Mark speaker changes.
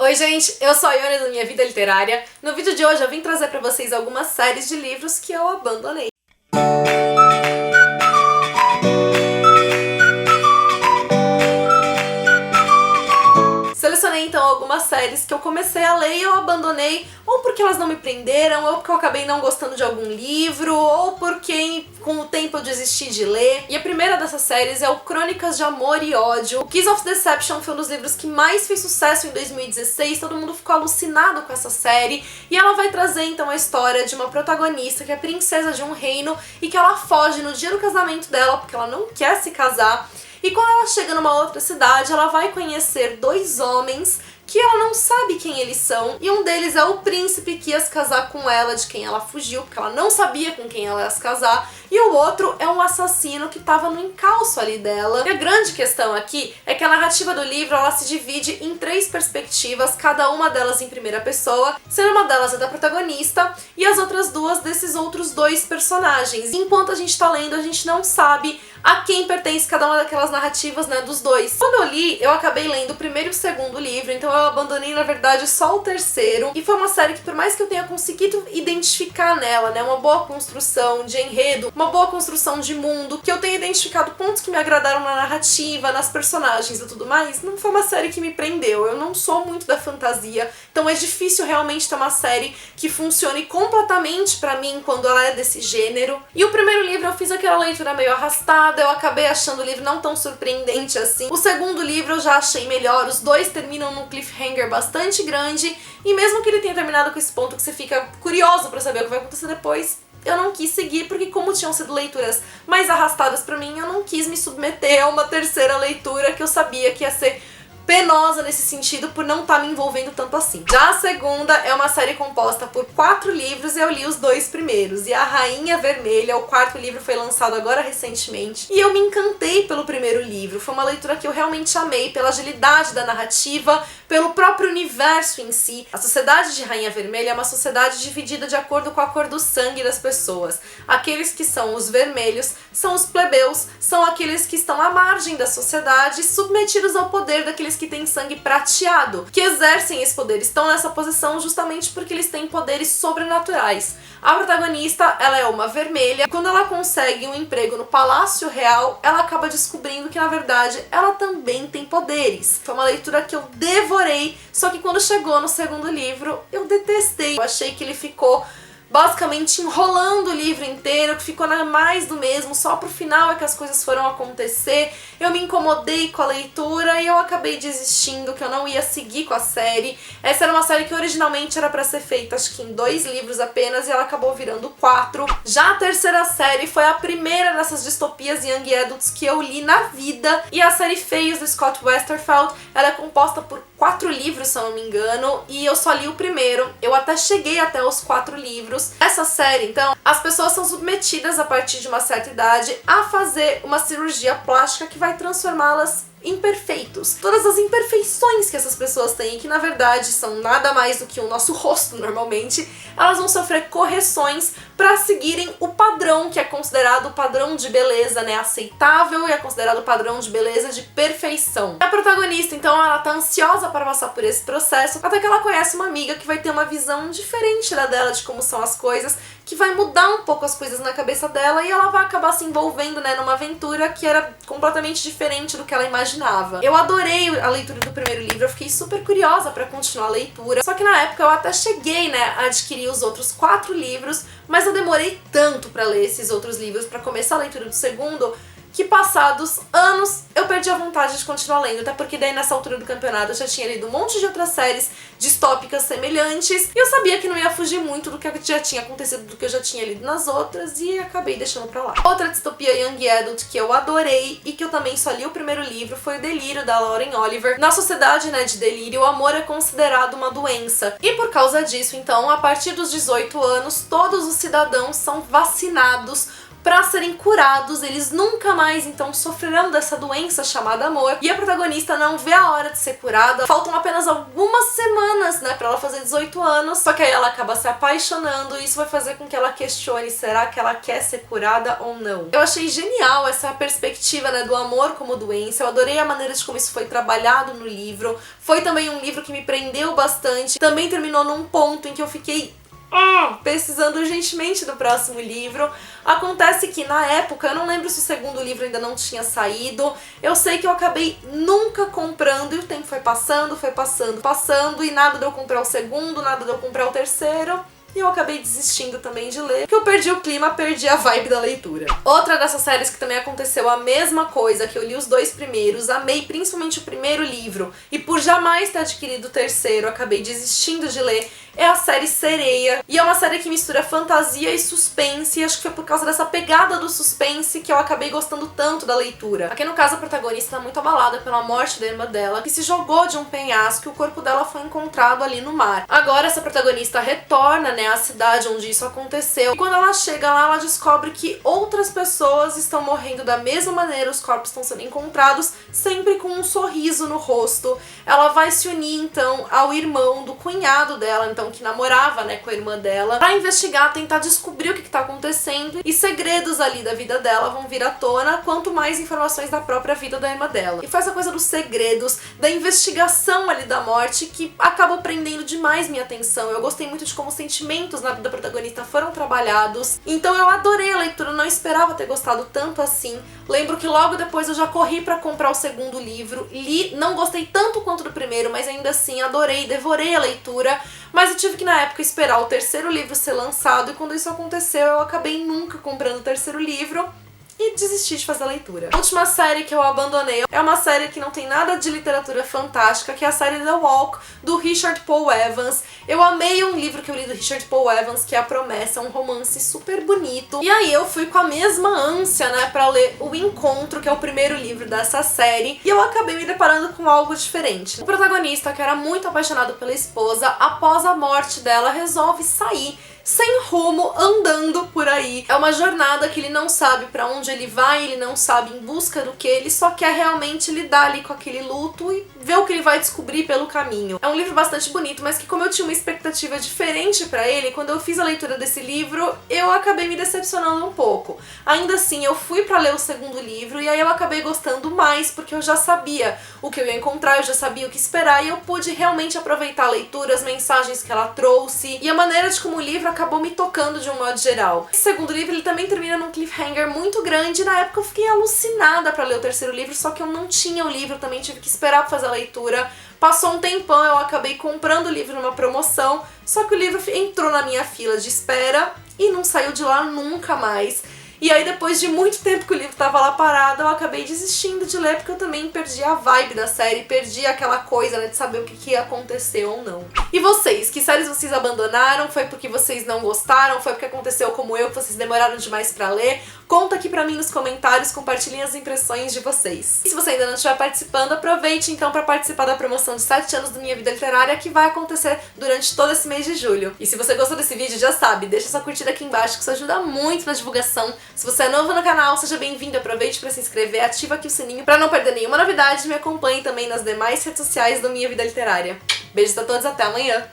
Speaker 1: Oi gente, eu sou a Ione do Minha Vida Literária. No vídeo de hoje eu vim trazer pra vocês algumas séries de livros que eu abandonei. Selecionei então algumas séries que eu comecei a ler e eu abandonei, ou porque elas não me prenderam, ou porque eu acabei não gostando de algum livro, ou porque com o tempo eu desisti de ler. E a primeira dessas séries é o Crônicas de Amor e Ódio. O Kiss of Deception foi um dos livros que mais fez sucesso em 2016, todo mundo ficou alucinado com essa série, e ela vai trazer então a história de uma protagonista que é princesa de um reino e que ela foge no dia do casamento dela porque ela não quer se casar. E quando ela chega numa outra cidade, ela vai conhecer dois homens que ela não sabe quem eles são, e um deles é o príncipe que ia se casar com ela, de quem ela fugiu, porque ela não sabia com quem ela ia se casar, e o outro é um assassino que estava no encalço ali dela. E a grande questão aqui é que a narrativa do livro ela se divide em 3 perspectivas, cada uma delas em primeira pessoa, sendo uma delas a da protagonista e as outras 2 desses outros 2 personagens. Enquanto a gente tá lendo, a gente não sabe a quem pertence cada uma daquelas narrativas, né, dos 2. Quando eu li, eu acabei lendo o primeiro e o segundo livro, então eu abandonei, na verdade, só o terceiro. E foi uma série que, por mais que eu tenha conseguido identificar nela, né, uma boa construção de enredo, uma boa construção de mundo, que eu tenha identificado pontos que me agradaram na narrativa, nas personagens e tudo mais, não foi uma série que me prendeu. Eu não sou muito da fantasia, então é difícil realmente ter uma série que funcione completamente pra mim quando ela é desse gênero. E o primeiro livro eu fiz aquela leitura meio arrastada, eu acabei achando o livro não tão surpreendente assim. O segundo livro eu já achei melhor, os 2 terminam num cliffhanger bastante grande, e mesmo que ele tenha terminado com esse ponto que você fica curioso pra saber o que vai acontecer depois, eu não quis seguir, porque como tinham sido leituras mais arrastadas pra mim, eu não quis me submeter a uma terceira leitura que eu sabia que ia ser penosa nesse sentido por não estar me envolvendo tanto assim. Já a segunda é uma série composta por 4 livros e eu li os 2 primeiros. E A Rainha Vermelha, o 4º livro, foi lançado agora recentemente. E eu me encantei pelo primeiro livro. Foi uma leitura que eu realmente amei, pela agilidade da narrativa, pelo próprio universo em si. A sociedade de Rainha Vermelha é uma sociedade dividida de acordo com a cor do sangue das pessoas. Aqueles que são os vermelhos são os plebeus, são aqueles que estão à margem da sociedade, submetidos ao poder daqueles que têm sangue prateado, que exercem esse poder, estão nessa posição justamente porque eles têm poderes sobrenaturais. A protagonista, ela é uma vermelha, e quando ela consegue um emprego no Palácio Real, ela acaba descobrindo que, na verdade, ela também tem poderes. Foi uma leitura que eu devorei, só que quando chegou no segundo livro, eu detestei. Eu achei que ele ficou basicamente enrolando o livro inteiro, que ficou mais do mesmo, só pro final é que as coisas foram acontecer. Eu me incomodei com a leitura e eu acabei desistindo, que eu não ia seguir com a série. Essa era uma série que originalmente era pra ser feita, acho que em 2 livros apenas, e ela acabou virando 4. Já a terceira série foi a primeira dessas distopias young adults que eu li na vida, e a série Feios, do Scott Westerfeld, ela é composta por 4 livros, se eu não me engano, e eu só li o primeiro. Eu até cheguei até os 4 livros. Essa série, então, as pessoas são submetidas a partir de uma certa idade a fazer uma cirurgia plástica que vai transformá-las em perfeitos. Todas as imperfeições que essas pessoas têm, que na verdade são nada mais do que o nosso rosto normalmente, elas vão sofrer correções para seguirem o padrão que é considerado o padrão de beleza, né, aceitável, e é considerado o padrão de beleza de perfeição. A protagonista, então, ela tá ansiosa para passar por esse processo, até que ela conhece uma amiga que vai ter uma visão diferente da dela de como são as coisas, que vai mudar um pouco as coisas na cabeça dela, e ela vai acabar se envolvendo, né, numa aventura que era completamente diferente do que ela imaginava. Eu adorei a leitura do primeiro livro, eu fiquei super curiosa pra continuar a leitura, só que na época eu até cheguei, né, a adquirir os outros 4 livros, mas eu demorei tanto pra ler esses outros livros, pra começar a leitura do segundo, que passados anos eu perdi a vontade de continuar lendo, até porque daí nessa altura do campeonato eu já tinha lido um monte de outras séries distópicas semelhantes, e eu sabia que não ia fugir muito do que já tinha acontecido, do que eu já tinha lido nas outras, e acabei deixando pra lá. Outra distopia young adult que eu adorei, e que eu também só li o primeiro livro, foi o Delírio, da Lauren Oliver. Na sociedade, né, de delírio, o amor é considerado uma doença, e por causa disso, então, a partir dos 18 anos, todos os cidadãos são vacinados para serem curados, eles nunca mais então sofrerão dessa doença chamada amor, e a protagonista não vê a hora de ser curada. Faltam apenas algumas semanas, né, pra ela fazer 18 anos, só que aí ela acaba se apaixonando e isso vai fazer com que ela questione, será que ela quer ser curada ou não? Eu achei genial essa perspectiva, né, do amor como doença, eu adorei a maneira de como isso foi trabalhado no livro, foi também um livro que me prendeu bastante, também terminou num ponto em que eu fiquei precisando urgentemente do próximo livro. Acontece que na época, eu não lembro se o segundo livro ainda não tinha saído, eu sei que eu acabei nunca comprando e o tempo foi passando e nada de eu comprar o segundo, nada de eu comprar o terceiro. E eu acabei desistindo também de ler, porque eu perdi o clima, perdi a vibe da leitura. Outra dessas séries que também aconteceu a mesma coisa, que eu li os 2 primeiros, amei principalmente o primeiro livro, e por jamais ter adquirido o terceiro, acabei desistindo de ler, é a série Sereia. E é uma série que mistura fantasia e suspense, e acho que foi por causa dessa pegada do suspense que eu acabei gostando tanto da leitura. Aqui no caso a protagonista tá muito abalada pela morte da irmã dela, que se jogou de um penhasco e o corpo dela foi encontrado ali no mar. Agora essa protagonista retorna, né, à cidade onde isso aconteceu, e quando ela chega lá, ela descobre que outras pessoas estão morrendo da mesma maneira, os corpos estão sendo encontrados, sempre com um sorriso no rosto. Ela vai se unir então ao irmão do cunhado dela, então que namorava, né, com a irmã dela, pra investigar, tentar descobrir o que tá acontecendo, e segredos ali da vida dela vão vir à tona, quanto mais informações da própria vida da irmã dela. E foi essa coisa dos segredos, da investigação ali da morte, que acabou prendendo demais minha atenção. Eu gostei muito de como os sentimentos na vida da protagonista foram trabalhados, então eu adorei a leitura, não esperava ter gostado tanto assim. Lembro que logo depois eu já corri pra comprar o segundo livro, li, não gostei tanto quanto do primeiro, mas ainda assim adorei, devorei a leitura. Mas eu tive que na época esperar o terceiro livro ser lançado, e quando isso aconteceu eu acabei nunca comprando o terceiro livro e desisti de fazer a leitura. A última série que eu abandonei é uma série que não tem nada de literatura fantástica, que é a série The Walk, do Richard Paul Evans. Eu amei um livro que eu li do Richard Paul Evans, que é A Promessa, um romance super bonito. E aí eu fui com a mesma ânsia, né, pra ler O Encontro, que é o primeiro livro dessa série, e eu acabei me deparando com algo diferente. O protagonista, que era muito apaixonado pela esposa, após a morte dela, resolve sair sem rumo, andando por aí. É uma jornada que ele não sabe pra onde ele vai, ele não sabe em busca do que, ele só quer realmente lidar ali com aquele luto e ver o que ele vai descobrir pelo caminho. É um livro bastante bonito, mas que como eu tinha uma expectativa diferente pra ele, quando eu fiz a leitura desse livro, eu acabei me decepcionando um pouco. Ainda assim, eu fui pra ler o segundo livro e aí eu acabei gostando mais, porque eu já sabia o que eu ia encontrar, eu já sabia o que esperar, e eu pude realmente aproveitar a leitura, as mensagens que ela trouxe, e a maneira de como o livro acabou me tocando de um modo geral. Esse segundo livro, ele também termina num cliffhanger muito grande, e na época eu fiquei alucinada pra ler o terceiro livro, só que eu não tinha o livro, também tive que esperar pra fazer a leitura. Passou um tempão, eu acabei comprando o livro numa promoção, só que o livro entrou na minha fila de espera e não saiu de lá nunca mais. E aí depois de muito tempo que o livro tava lá parado, eu acabei desistindo de ler, porque eu também perdi a vibe da série, perdi aquela coisa, né, de saber o que ia acontecer ou não. E vocês? Que séries vocês abandonaram? Foi porque vocês não gostaram? Foi porque aconteceu como eu, que vocês demoraram demais pra ler? Conta aqui pra mim nos comentários, compartilhem as impressões de vocês. E se você ainda não estiver participando, aproveite então pra participar da promoção de 7 anos da Minha Vida Literária, que vai acontecer durante todo esse mês de julho. E se você gostou desse vídeo, já sabe, deixa sua curtida aqui embaixo, que isso ajuda muito na divulgação. Se você é novo no canal, seja bem-vindo, aproveite para se inscrever, ativa aqui o sininho para não perder nenhuma novidade, e me acompanhe também nas demais redes sociais do Minha Vida Literária. Beijos a todos, até amanhã!